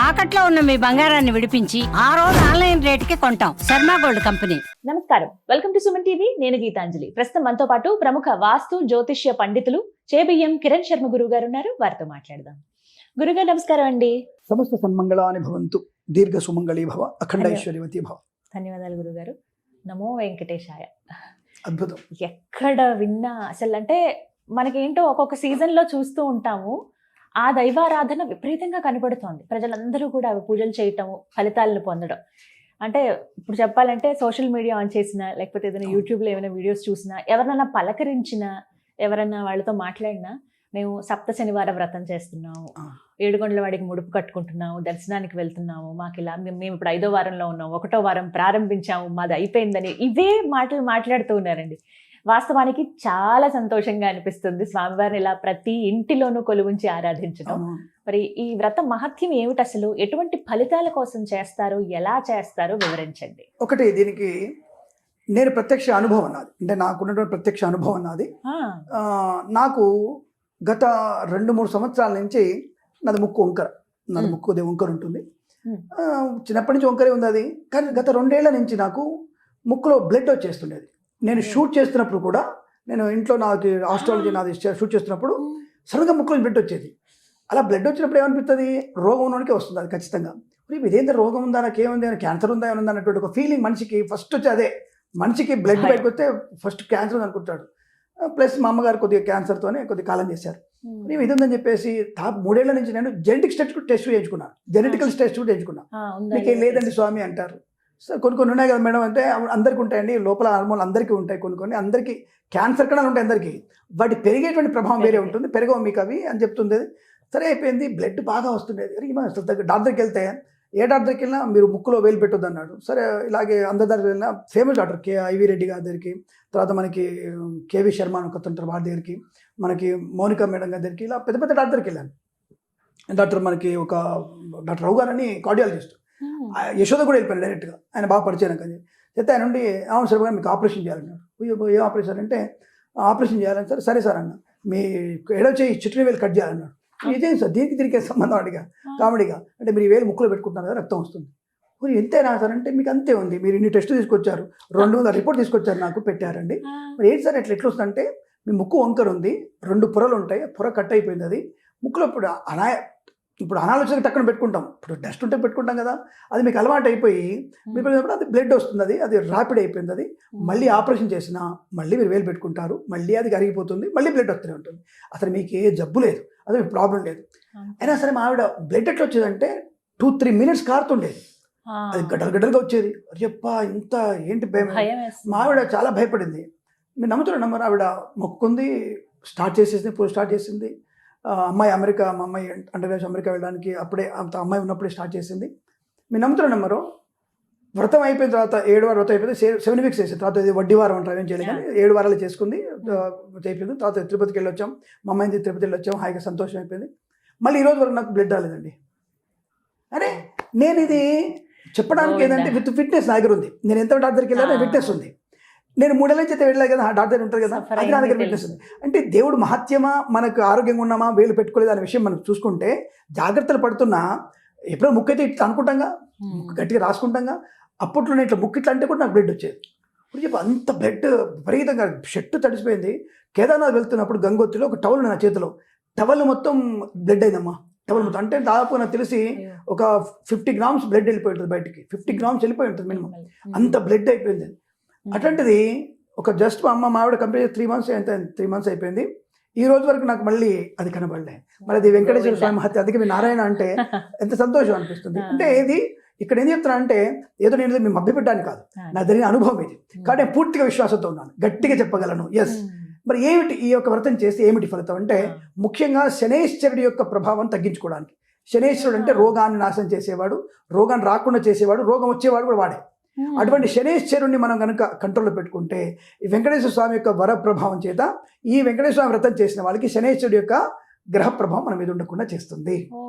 తాకట్లో ఉన్న మీ బంగారాన్ని విడిపించి ఆ రోజు ఆన్లైన్ రేటుకి కొంటాం. Sharma gold company. నమస్కారం, వెల్కమ్ టు సుమన్ టీవీ. నేను గీతాంజలి. ప్రస్తుతం మనతో పాటు ప్రముఖ వాస్తు జ్యోతిష్య పండితులు చేబియ్యం కిరణ్ శర్మ గురువు గారు ఉన్నారు. వారితో మాట్లాడదాం. గురుగారు నమస్కారం అండి. సమస్త సన్మంగళాని భవంతు, దీర్ఘ సుమంగళీ భవ, అఖండ ఐశ్వర్యవతి భవ. ధన్యవాదాలు గురుగారు. నమో వెంకటేశాయ. అద్భుతం. ఎక్కడ విన్నా అసలు అంటే మనకేంటో ఒక్కొక్క సీజన్ లో చూస్తూ ఉంటాము, ఆ దైవారాధన విపరీతంగా కనపడుతోంది. ప్రజలందరూ కూడా అవి పూజలు చేయటం, ఫలితాలను పొందడం. అంటే ఇప్పుడు చెప్పాలంటే సోషల్ మీడియా ఆన్ చేసినా, లేకపోతే ఏదైనా యూట్యూబ్లో ఏమైనా వీడియోస్ చూసినా, ఎవరినైనా పలకరించినా, ఎవరన్నా వాళ్ళతో మాట్లాడినా, మేము సప్త శనివార వ్రతం చేస్తున్నాము, ఏడుగొండల వాడికి ముడుపు కట్టుకుంటున్నాము, దర్శనానికి వెళ్తున్నాము, మాకు ఇలా మేము ఇప్పుడు 5వ వారంలో ఉన్నాము, 1వ వారం ప్రారంభించాము, మాది అయిపోయిందని ఇవే మాటలు మాట్లాడుతూ ఉన్నారండి. వాస్తవానికి చాలా సంతోషంగా అనిపిస్తుంది స్వామివారిని ఇలా ప్రతి ఇంటిలోనూ కొలువుంచి ఆరాధించడం. మరి ఈ వ్రత మహత్యం ఏమిటి, అసలు ఎటువంటి ఫలితాల కోసం చేస్తారు, ఎలా చేస్తారు వివరించండి. ఒకటి, దీనికి నేను ప్రత్యక్ష అనుభవం నాది, అంటే నాకున్నటువంటి ప్రత్యక్ష అనుభవం నాది. నాకు గత 2-3 సంవత్సరాల నుంచి నాది ముక్కు వంకర, నాది ముక్కు వంకర ఉంటుంది. చిన్నప్పటి నుంచి వంకరే ఉంది అది. కానీ గత 2 ఏళ్ల నుంచి నాకు ముక్కులో బ్లడ్ వచ్చేస్తుండేది. నేను షూట్ చేస్తున్నప్పుడు కూడా, నేను ఇంట్లో నాకు ఆస్ట్రాలజీ నాది షూట్ చేస్తున్నప్పుడు సడన్గా ముక్కులో బ్లడ్ వచ్చేది. అలా బ్లడ్ వచ్చినప్పుడు ఏమనిపిస్తుంది, రోగం ఉన్నోడికే వస్తుంది అది ఖచ్చితంగా. ఇదేంటి రోగం ఉందా, నాకు ఏముంది, క్యాన్సర్ ఉందా ఏముందా అన్నటువంటి ఒక ఫీలింగ్ మనిషికి ఫస్ట్ వచ్చి అదే. మనిషికి బ్లడ్ బయటకు వస్తే ఫస్ట్ క్యాన్సర్ ఉంది అనుకుంటాడు. ప్లస్ మా అమ్మగారు కొద్దిగా క్యాన్సర్తోనే కొద్దిగా కాలం చేశారు. ఇది ఉందని చెప్పేసి 3 ఏళ్ల నుంచి నేను జెనెటిక్ టెస్ట్ చేయించుకున్నాను, జెనెటికల్ టెస్ట్ కూడా చేయించుకున్నాను. మీకేం లేదండి స్వామి అంటారు. సార్ కొన్ని ఉన్నాయి కదా మేడం అంటే, అందరికీ ఉంటాయండి, లోపల హార్మోన్లు అందరికీ ఉంటాయి, కొన్ని అందరికీ క్యాన్సర్ కణాలు ఉంటాయి అందరికీ, వాటి పెరిగేటువంటి ప్రభావం వేరే ఉంటుంది, పెరగవు మీకు అవి అని చెప్తుంది. సరే అయిపోయింది, బ్లడ్ బాగా వస్తుండేది. డాక్టర్కి వెళ్తే, ఏ డాక్టర్కి వెళ్ళినా మీరు ముక్కులో వేలు పెట్టొద్దు అన్నాడు. సరే ఇలాగే అందరి దగ్గరికి వెళ్ళినా, ఫేమస్ డాక్టర్ ఐవి రెడ్డి గారి దగ్గరికి, తర్వాత మనకి కేవి శర్మ అని ఒక తంత్ర వారి దగ్గరికి, మనకి మౌనిక మేడం గారి దగ్గరికి, ఇలా పెద్ద పెద్ద డాక్టర్కి వెళ్ళాను. డాక్టర్ మనకి ఒక డాక్టర్ రావు గారు అని కార్డియాలజిస్ట్, యశోద కూడా వెళ్ళిపోయాను డైరెక్ట్గా, ఆయన బాగా పరిచయం కానీ చెప్తే ఆయన నుండి, అవును సార్ మీకు ఆపరేషన్ చేయాలన్నాడు. ఏ ఆపరేషన్ అంటే, ఆపరేషన్ చేయాలని సార్. సరే సార్ అన్న, మీ ఎడవ చేయి చిట్టిన వేలు కట్ చేయాలన్నాడు. ఇదేం సార్, దీనికి సంబంధం అడిగా కామెడీగా, అంటే మీరు ఈ వేలు ముక్కులో పెట్టుకుంటున్నారు కదా, రక్తం వస్తుంది. ఎంతైనా సార్ అంటే, మీకు అంతే ఉంది, మీరు ఇన్ని టెస్ట్ తీసుకొచ్చారు, 200 రిపోర్ట్ తీసుకొచ్చారు, నాకు పెట్టారండి. మరి ఏంటి సార్ ఎట్లా వస్తుందంటే, మీ ముక్కు వంకర ఉంది, 2 పొరలు ఉంటాయి, పొర కట్ అయిపోయింది, అది ముక్కులో ఇప్పుడు అనాలోచనగా టక్కున పెట్టుకుంటాం, ఇప్పుడు డస్ట్ ఉంటే పెట్టుకుంటాం కదా, అది మీకు అలవాటు అయిపోయి మీరు పెట్టినప్పుడు అది బ్లడ్ వస్తుంది, అది ర్యాపిడ్ అయిపోయింది, అది మళ్ళీ ఆపరేషన్ చేసినా మళ్ళీ మీరు వేలు పెట్టుకుంటారు, మళ్ళీ అది కరిగిపోతుంది, మళ్ళీ బ్లడ్ వస్తూనే ఉంటుంది. అసలు మీకు ఏ జబ్బు లేదు, అదే మీకు ప్రాబ్లం లేదు. అయినా సరే మా ఆవిడ బ్లడ్ ఎట్లా వచ్చేదంటే 2-3 మినిట్స్ కారుతుండేది, అది గడ్డలుగా వచ్చేది. చెప్పా ఇంత ఏంటి భయం. మా ఆవిడ చాలా భయపడింది. మీరు నమ్మరు, ఆవిడ మొక్కుంది, స్టార్ట్ చేసింది. అమ్మాయి అమెరికా, మా అమ్మాయి అండర్గ్రాడ్యుయేట్ అమెరికా వెళ్ళడానికి అప్పుడే అమ్మాయి ఉన్నప్పుడే స్టార్ట్ చేసింది. మీరు నమ్మరు, వ్రతం అయిపోయిన తర్వాత 7 వారం వ్రతం అయిపోయింది, 7 వీక్స్ చేసింది. తర్వాత ఇది వడ్డీ వారం అంటారు, ఏం చేయలేదు కానీ 7 వారాలు చేసుకుంది, అయిపోయింది. తర్వాత తిరుపతికి వెళ్ళొచ్చాం, మా అమ్మాయిని తిరుపతి వెళ్ళొచ్చాం, హాయిగా సంతోషం అయిపోయింది. మళ్ళీ ఈరోజు వరకు నాకు బ్లడ్ రాలేదండి. అరే నేను ఇది చెప్పడానికి ఏంటంటే విత్ ఫిట్నెస్ నా దగ్గర ఉంది. నేను ఎంత డాక్టర్కి వెళ్ళానో ఫిట్నెస్ ఉంది. నేను 3 ఏళ్ళ నుంచి అయితే వెళ్ళలేదు కదా, డాక్టర్ ఉంటారు కదా, అది నా దగ్గర ఫిట్నెస్ ఉంది. అంటే దేవుడు మహత్యమా, మనకు ఆరోగ్యంగా ఉన్నామా, వేలు పెట్టుకోలేదు అనే విషయం మనం చూసుకుంటే జాగ్రత్తలు పడుతున్నా. ఎప్పుడో ముక్కు అయితే ఇట్లా అనుకుంటాంగా, ముక్కు గట్టిగా రాసుకుంటాంగా, అప్పట్లో నేను ఇట్లా ముక్కు ఇట్లా అంటే కూడా నాకు బ్లడ్ వచ్చేది. ఇప్పుడు చెప్పి అంత బ్లడ్ విపరీతంగా షర్టు తడిసిపోయింది. కేదార్నాథ్ వెళ్తున్నప్పుడు గంగోత్రిలో ఒక టవల్ నా చేతిలో, టవల్ మొత్తం బ్లడ్ అయిందమ్మా, టవల్ మొత్తం. అంటే దాదాపు నాకు తెలిసి ఒక 50 గ్రామ్స్ బ్లడ్ వెళ్ళిపోయి ఉంటుంది బయటికి, 50 గ్రామ్స్ వెళ్ళిపోయి ఉంటుంది మినిమం, అంత బ్లడ్ అయిపోయింది. అటువంటిది ఒక జస్ట్ మా ఆవిడ కంప్లీట్ 3 మంత్స్ అయిపోయింది. ఈ రోజు వరకు నాకు మళ్ళీ అది కనబడలే. మరి అది వెంకటేశ్వర స్వామి మహత్య, అందుకే మీ నారాయణ అంటే ఎంత సంతోషం అనిపిస్తుంది. అంటే ఇది ఇక్కడ ఏం చెప్తున్నా అంటే, ఏదో నేను మేము మభ్యపెట్టడానికి కాదు, నా జరిగిన అనుభవం ఇది. కానీ నేను పూర్తిగా విశ్వాసంతో ఉన్నాను, గట్టిగా చెప్పగలను. ఎస్. మరి ఏమిటి ఈ యొక్క వ్రతం చేస్తే ఏమిటి ఫలితం అంటే, ముఖ్యంగా శనేశ్వరుడి యొక్క ప్రభావం తగ్గించుకోవడానికి. శనేశ్వరుడు అంటే రోగాన్ని నాశనం చేసేవాడు, రోగాన్ని రాకుండా చేసేవాడు, రోగం వచ్చేవాడు కూడా వాడే. అటువంటి శనేశ్వరుణ్ణి మనం కనుక కంట్రోల్లో పెట్టుకుంటే, ఈ వెంకటేశ్వర స్వామి యొక్క వర ప్రభావం చేత ఈ వెంకటేశ్వర స్వామి వ్రతం చేసిన వాళ్ళకి శనేశ్వరుడి యొక్క గ్రహ ప్రభావం మన మీద ఉండకుండా చేస్తుంది.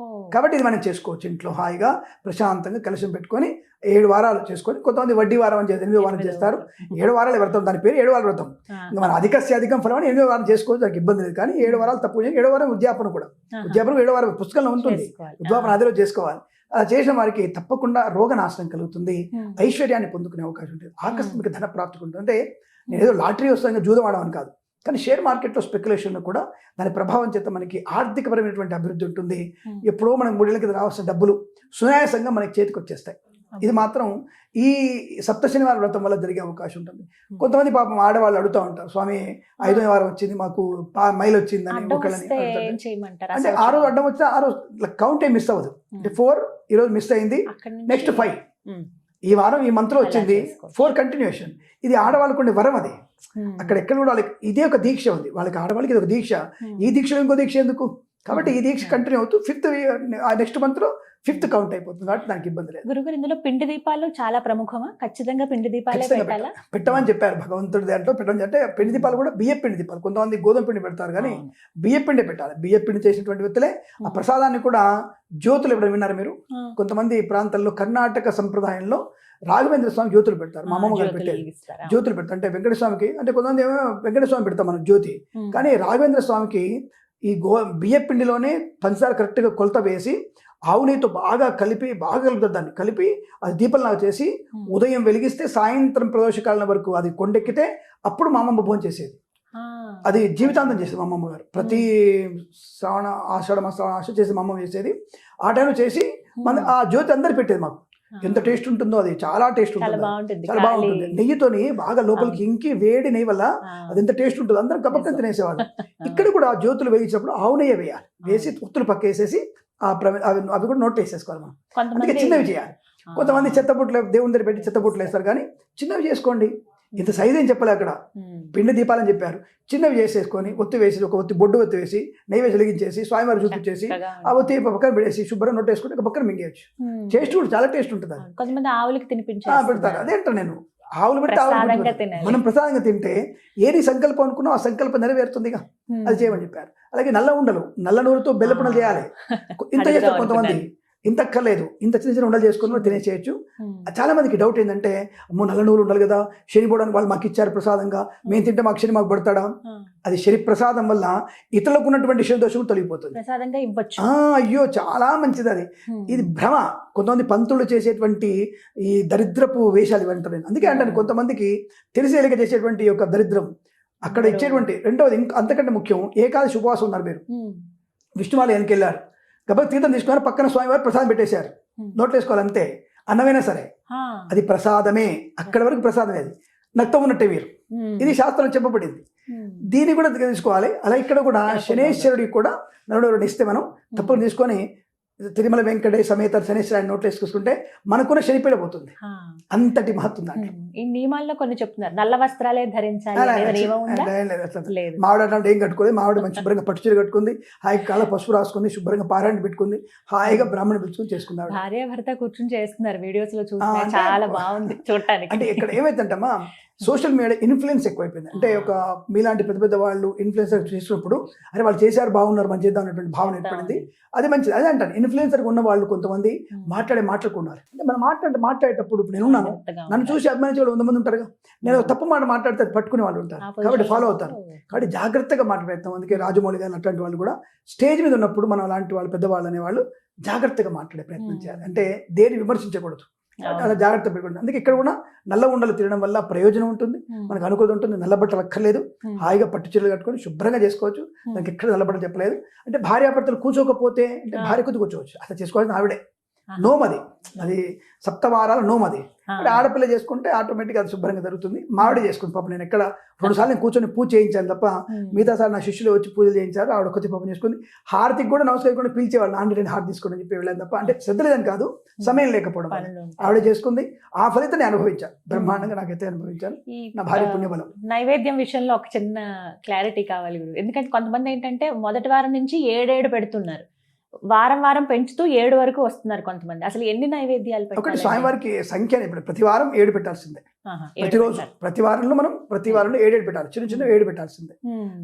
కాబట్టి ఇది మనం చేసుకోవచ్చు ఇంట్లో హాయిగా ప్రశాంతంగా కలశం పెట్టుకొని 7 వారాలు చేసుకొని. కొంతమంది వడ్డీ వారం అని 8వ వారం చేస్తారు. 7 వారాలు వ్రతం, దాని పేరు 7 వారాల వ్రతం. ఇంకా మన అధికం ఫలం అని 8వ వారం చేసుకోవచ్చు, దానికి ఇబ్బంది లేదు. కానీ 7 వారాలు తప్పు. 7వ వారం ఉద్యాపన కూడా, ఉద్యాపన 7వ వారం పుస్తకంలో ఉంటుంది, ఉద్యాపన అదే రోజు చేసుకోవాలి. అలా చేసిన వారికి తప్పకుండా రోగనాశనం కలుగుతుంది, ఐశ్వర్యాన్ని పొందుకునే అవకాశం ఉంటుంది, ఆకస్మిక ధన ప్రాప్తి ఉంటుంది. అంటే నేను ఏదో లాటరీ వస్తాగా జూదం ఆడమని కాదు, కానీ షేర్ మార్కెట్లో స్పెక్యులేషన్లో కూడా దాని ప్రభావం చేత మనకి ఆర్థికపరమైనటువంటి అభివృద్ధి ఉంటుంది. ఎప్పుడో మనకు 3 ఏళ్ళ కింద రావాల్సిన డబ్బులు సునాయాసంగా మనకి చేతికి వచ్చేస్తాయి. ఇది మాత్రం ఈ సప్త శనివార వ్రతం వల్ల జరిగే అవకాశం ఉంటుంది. కొంతమంది పాపం ఆడవాళ్ళు అడుగుతూ ఉంటారు, స్వామి 5వ వారం వచ్చింది మాకు మైల్ వచ్చిందని ఒకళ్ళని అంటే ఆ రోజు అడ్డం వచ్చినా ఆ రోజు కౌంట్ ఏం మిస్ అవ్వదు. అంటే 4 ఈ రోజు మిస్ అయింది, నెక్స్ట్ 5 ఈ వారం ఈ మంత్లో వచ్చింది, 4 కంటిన్యూషన్. ఇది ఆడవాళ్ళకు ఉండే వరం. అది అక్కడ ఎక్కడ కూడా వాళ్ళకి ఇదే ఒక దీక్ష ఉంది, వాళ్ళకి ఆడవాళ్ళకి ఇది ఒక దీక్ష. ఈ దీక్షలో ఇంకో దీక్ష ఎందుకు? కాబట్టి ఈ దీక్ష కంటిన్యూ అవుతూ 5th నెక్స్ట్ మంత్లో 5th కౌంట్ అయిపోతుంది కాబట్టి దానికి ఇబ్బంది లేదు. గురుగారు, ఇందులో పిండి దీపాలు చాలా ప్రముఖమా? ఖచ్చితంగా పిండి దీపాలు పెట్టమని చెప్పారు భగవంతుడి దాంట్లో. పెట్టమని అంటే పిండి దీపాలు కూడా బియ్యం పిండి దీపాలు, కొంతమంది గోధుమ పిండి పెడతారు కానీ బియ్యం పిండి పెట్టాలి. బియ్యం పిండి చేసినటువంటి వ్యక్తులే ఆ ప్రసాదాన్ని కూడా జ్యోతులు ఎప్పుడు విన్నారు మీరు? కొంతమంది ప్రాంతాల్లో కర్ణాటక సంప్రదాయంలో రాఘవేంద్ర స్వామి జ్యోతులు పెడతారు. మా అమ్మమ్మ గారు పెట్టేది జ్యోతులు పెడతారు. అంటే వెంకటస్వామికి, అంటే కొంతమంది ఏమో వెంకటస్వామి పెడతాం మనం జ్యోతి, కానీ రాఘవేంద్ర స్వామికి ఈ బియ్య పిండిలోనే పంచదార కరెక్ట్గా కొలత వేసి ఆవు నెయ్యితో బాగా కలిపి, బాగా కలుపుతారు, దాన్ని కలిపి అది దీపంలాగా చేసి ఉదయం వెలిగిస్తే సాయంత్రం ప్రదోషకాలం వరకు అది కొండెక్కితే అప్పుడు మా అమ్మమ్మ భోజనం చేసేది. అది జీవితాంతం చేసేది మా అమ్మమ్మ గారు. ప్రతి ఆషాఢ చేసి మా అమ్మ చేసేది. ఆ టైంలో చేసి మన ఆ జ్యోతి అందరు పెట్టేది మాకు. ఎంత టేస్ట్ ఉంటుందో అది, చాలా టేస్ట్ ఉంటుంది, చాలా బాగుంటుంది. నెయ్యితోని బాగా లోపలికి ఇంకి వేడి నెయ్యి వల్ల అది ఎంత టేస్ట్ ఉంటుందో అందరం గబక్కన తినేసేవాళ్ళు. ఇక్కడ కూడా ఆ జ్యోతులు వేయించినప్పుడు ఆవు నెయ్యి వేయాలి, వేసి ఉత్తులు పక్కేసేసి అవి కూడా నోట్ వేసేసుకోవాలి మనం. అందుకే చిన్నవి చేయాలి. కొంతమంది చెత్తబుట్లు దేవుని దగ్గర పెట్టి చెత్తబుట్లు వేస్తారు, కానీ చిన్నవి చేసుకోండి. ఇంత సైజ్ ఏం చెప్పలే, అక్కడ పిండి దీపాలని చెప్పారు. చిన్నవి చేసేసుకొని ఒత్తి వేసి, ఒక ఒత్తి బొడ్డు ఒత్తి వేసి నెయ్యి వేసి వెలిగించేసి స్వామివారి చూపించేసి ఆ ఒత్తి పక్కన పెట్టేసి శుభ్రం నోట్ వేసుకుంటే ఒక పక్కన మింగేయచ్చు. టేస్ట్ కూడా చాలా టేస్ట్ ఉంటుంది. కొంతమంది ఆవులకి తినిపించారు, పెడతారు. అదేంటో నేను ఆవులు పెట్టి మనం ప్రసాదంగా తింటే ఏది సంకల్పం అనుకున్నా ఆ సంకల్పం నెరవేరుతుందిగా, అది చేయమని చెప్పారు. అలాగే నల్ల ఉండలు, నల్ల నూరుతో బెల్లపునలు చేయాలి. ఇంత చేస్తారు కొంతమంది, ఇంత అక్కర్లేదు, ఇంత చిన్న చిన్న ఉండలు చేసుకుని తినేసేయచ్చు. చాలా మందికి డౌట్ ఏంటంటే, అమ్మో నల్ల నూరు ఉండాలి కదా, శని పోవడానికి వాళ్ళు మాకు ఇచ్చారు ప్రసాదంగా, మేము తింటే మాకు శని మాకు పడతాడా? అది శని ప్రసాదం వల్ల ఇతరులకు ఉన్నటువంటి శని దోషం తొలగిపోతుంది. అయ్యో చాలా మంచిది అది. ఇది భ్రమ. కొంతమంది పంతులు చేసేటువంటి ఈ దరిద్రపు వేషాలు ఇవంటారు. నేను అందుకే అంటాను, కొంతమందికి తెలిసేలిక చేసేటువంటి యొక్క దరిద్రం అక్కడ ఇచ్చేటువంటి. రెండవది ఇంకా అంతకంటే ముఖ్యం, ఏకాదశి ఉపవాసం ఉన్నారు మీరు, విష్ణువాలయానికి వెళ్ళారు, గబక్ తీర్థం తీసుకున్నారు, పక్కన స్వామివారు ప్రసాదం పెట్టేశారు, నోట్లు వేసుకోవాలి అంతే. అన్నమైనా సరే అది ప్రసాదమే, అక్కడి వరకు ప్రసాదమే, అది నక్తం ఉన్నట్టే మీరు. ఇది శాస్త్రం చెప్పబడింది, దీన్ని కూడా తీసుకోవాలి. అలా ఇక్కడ కూడా శనేశ్వరుడికి కూడా నలుగురు ఇస్తే మనం తప్పని తీసుకొని తిరుమల వెంకటే సమేత శనేశ్వరాన్ని నోట్లు వేసుకుంటే మనకు కూడా శనిపీడ పోతుంది. అంతటి మహత్వం దాంట్లో. ఈ నియమాల్లో కొన్ని చెప్తున్నారు, నల్ల వస్త్రాలే ధరించాలి. మావిడ అంటే ఏం కట్టుకోలేదు, మావిడ మంచి శుభ్రంగా పట్టు చీర కట్టుకుంది, హాయిగా కాళ్ళ పసుపు రాసుకుంది, శుభ్రంగా పారాయణ పెట్టుకుంది, హాయిగా బ్రాహ్మణ పిలుచుకుని చేసుకున్నాడు. భార్య భర్త కూర్చొని చేస్తున్నారు, వీడియోస్ లో చూస్తే చాలా బాగుంది చూడటానికి. అంటే ఇక్కడ ఏమైందంటమ్మా, సోషల్ మీడియా ఇన్ఫ్లుయెన్స్ ఎక్కువైపోయింది. అంటే ఒక మీలాంటి పెద్ద పెద్ద వాళ్ళు ఇన్ఫ్లుయెన్సర్ చేసినప్పుడు అరే వాళ్ళు చేశారు బాగున్నారు మనం చేద్దాం అనేటువంటి భావన ఏర్పడింది. అది మంచిది. అదే అంటాను, ఇన్ఫ్లుయెన్సర్ ఉన్న వాళ్ళు కొంతమంది మాట్లాడుకున్నారు. అంటే మనం మాట్లాడేటప్పుడు ఇప్పుడు నేనున్నాను, నన్ను చూసి అభిమానించే వాళ్ళు 100 మంది ఉంటారుగా, నేను తప్పు మాట మాట్లాడితే పట్టుకునే వాళ్ళు ఉంటారు, కాబట్టి ఫాలో అవుతారు. కాబట్టి జాగ్రత్తగా మాట్లాడతాం. అందుకే రాజమౌళి గారు అట్లాంటి వాళ్ళు కూడా స్టేజ్ మీద ఉన్నప్పుడు మనం అలాంటి వాళ్ళు పెద్దవాళ్ళు అనేవాళ్ళు జాగ్రత్తగా మాట్లాడే ప్రయత్నం చేయాలి. అంటే దేని విమర్శించకూడదు, అలా జాగ్రత్త పెట్టుకుంటుంది. అందుకే ఇక్కడ కూడా నల్ల ఉండలు తినడం వల్ల ప్రయోజనం ఉంటుంది, మనకు అనుకూలత ఉంటుంది. నల్ల బట్టలు అక్కర్లేదు, హాయిగా పట్టు చీరలు కట్టుకొని శుభ్రంగా చేసుకోవచ్చు. దానికి ఎక్కడ నల్ల బట్టలు చెప్పలేదు. అంటే భార్యాభర్తలు కూర్చోకపోతే అంటే భార్య కొద్ది కూర్చోవచ్చు, అసలు చేసుకోవాల్సిన ఆవిడే. నోమది, అది 7 వారాల నోమది. అంటే ఆడపిల్ల చేసుకుంటే ఆటోమేటిక్గా అది శుభ్రంగా జరుగుతుంది. మావిడే చేసుకుంది. పాపం నేను ఎక్కడ 2 సార్లు నేను కూర్చొని పూజ చేయించాను తప్ప మిగతా సార్ నా శిష్యులు వచ్చి పూజలు చేయించారు. ఆవిడ కొద్ది పాపం చేసుకుంది. హారతికి కూడా నమస్కరించకుండా పిలిచేవాళ్ళు, నేను హారతి తీసుకోండి అని చెప్పి వెళ్ళాను తప్ప, అంటే శ్రద్ధ లేదని కాదు, సమయం లేకపోవడం. ఆవిడ చేసుకుంది, ఆ ఫలితాన్ని అనుభవించాను, బ్రహ్మాండంగా నాకైతే అనుభవించాను, నా భార్య పుణ్యబలం. నైవేద్యం విషయంలో ఒక చిన్న క్లారిటీ కావాలి, ఎందుకంటే కొంతమంది ఏంటంటే మొదటి వారం నుంచి 7 పెడుతున్నారు, వారం పెంచుతూ 7 వరకు వస్తున్నారు కొంతమంది. అసలు ఎన్ని నైవేద్యాలు ఒకటి స్వామివారికి సంఖ్య ఇప్పుడు ప్రతి వారం 7 పెట్టాల్సిందే. ప్రతిరోజు ప్రతి వారంలో మనం ప్రతి వారంలో 7 పెట్టాలి, చిన్న 7 పెట్టాల్సిందే.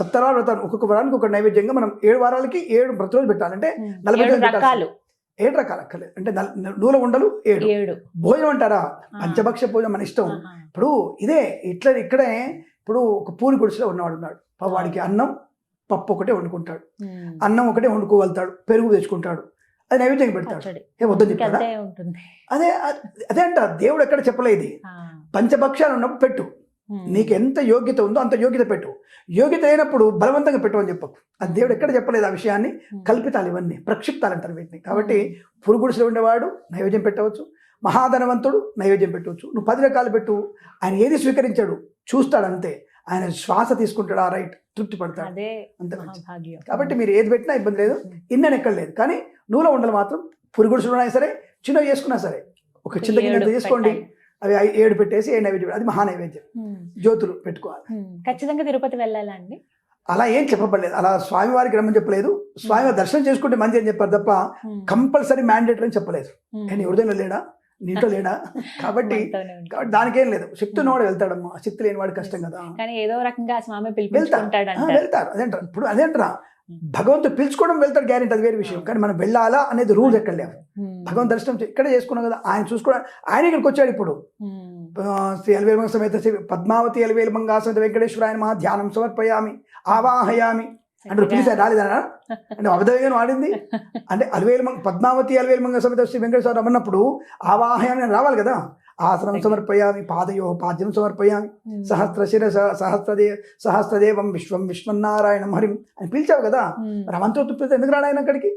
7 వారాలు అవుతారు, ఒక్కొక్క వారానికి ఒక నైవేద్యంగా మనం 7 వారాలకి 7 ప్రతిరోజు పెట్టాలంటే 40 రకాలు. 7 రకాలు అక్కర్లేదు, అంటే నూల ఉండలు 7. భోజనం అంటారా, పంచభక్ష భోజనం మన ఇష్టం. ఇప్పుడు ఇదే ఇక్కడే ఇప్పుడు ఒక పూరి గుడిసెలో ఉన్నాడు, వాడికి అన్నం పప్పు ఒకటే వండుకుంటాడు, అన్నం ఒకటే వండుకోగలుగుతాడు, పెరుగు తెచ్చుకుంటాడు. అది నైవేద్యం పెడతాడు. పచ్చడి ఏ వద్దని చెప్పాడా? అంతే ఉంటుంది. అదే అదే అంట, దేవుడు ఎక్కడ చెప్పలేదు. ఆ. పంచభక్షాలు ఉన్నప్పుడు పెట్టు, ఉమ్. నీకు ఎంత యోగ్యత ఉందో అంత యోగ్యత పెట్టు. యోగ్యత అయినప్పుడు బలవంతంగా పెట్టు అని చెప్పకు. అది దేవుడు ఎక్కడ చెప్పలేదు ఆ విషయాన్ని. కల్పితాలు ఇవన్నీ, ప్రక్షిప్తాలు అంటారు వీటిని. కాబట్టి పురుగుడిసలో ఉండేవాడు నైవేద్యం పెట్టవచ్చు, మహాధనవంతుడు నైవేద్యం పెట్టవచ్చు. నువ్వు 10 రకాలు పెట్టు, ఆయన ఏది స్వీకరించాడు చూస్తాడు అంతే. ఆయన శ్వాస తీసుకుంటాడు, ఆ రైట్ తృప్తి పడతాడు, అదే అంత మంచి. భాగ్యం. కాబట్టి మీరు ఏది పెట్టినా ఇబ్బంది లేదు, ఇన్నని ఎక్కడ లేదు. కానీ నువ్వులో ఉండలు మాత్రం పురుగుడుసులు ఉన్నా సరే, చిన్నవి చేసుకున్నా సరే, ఒక చిన్న గిన్నె తీసుకోండి, అవి 7 పెట్టేసి 7 నైవేద్యం, అది మహా నైవేద్యం. జ్యోతులు పెట్టుకోవాలి. ఖచ్చితంగా తిరుపతి వెళ్ళాలా అండి? అలా ఏం చెప్పబడలేదు, అలా స్వామివారికి రమ్మని చెప్పలేదు. స్వామి దర్శనం చేసుకుంటే మంచి అని చెప్పారు తప్ప కంపల్సరీ మ్యాండేటరీ అని చెప్పలేదు. నేను ఎవరిదైనా లేడా, నీతో లేడా? కాబట్టి దానికేం లేదు. శక్తి ఉన్నవాడు వెళ్తాడమ్మా, శక్తి లేని వాడు కష్టం కదా. కానీ ఏదో రకంగా స్వామి వెళ్తారు. పిలుపుకుంటాడు. అదేంటారు ఇప్పుడు, అదేంటరా భగవంతుడు పిలుచుకోవడం వెళ్తాడు గ్యారెంటీ, అది వేరే విషయం. కానీ మనం వెళ్ళాలా అనేది రూల్స్ ఎక్కడ లేవు. భగవంతు దర్శనం ఇక్కడే చేసుకున్నాం కదా, ఆయన చూసుకోవడం. ఆయన ఇక్కడికి వచ్చాడు ఇప్పుడు. శ్రీ అలవేలుమంగ సమేత శ్రీ పద్మావతి అలవేలుమంగా సమేత వెంకటేశ్వరాయన మహా ధ్యానం సమర్పయామి ఆవాహయామి అంటే పిలిచారు, రాలేదనా అంటే అబద్ధంగా వాడింది. అంటే పద్మావతి అలవేలుమంగ సమేత శ్రీ వెంకటేశ్వర అన్నప్పుడు ఆవాహయామి అని రావాలి కదా. ఆసనం సమర్పయామి, పాదయో పాద్యం సమర్పయామి, సహస్రదేవం విశ్వం విశ్వనారాయణం హరిం అని పిలిచావు కదా. రమంతో తుప్పితే ఎందుకు రాడు ఆయన అక్కడికి?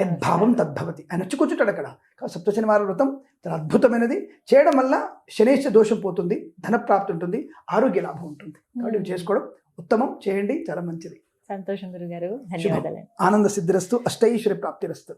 యద్భావం తద్భవతి, ఆయన వచ్చి కూర్చుంటాడు అక్కడ. సప్త శనివార వ్రతం చాలా అద్భుతమైనది. చేయడం వల్ల శనేశ్వర దోషం పోతుంది, ధనప్రాప్తి ఉంటుంది, ఆరోగ్య లాభం ఉంటుంది. కాబట్టి ఇవి చేసుకోవడం ఉత్తమం, చేయండి, చాలా మంచిది. సంతోషం గురుగారు, ధన్యవాదాలు. ఆనంద సిద్ధిరస్తు, అష్టైశ్వర్య ప్రాప్తిరస్తు.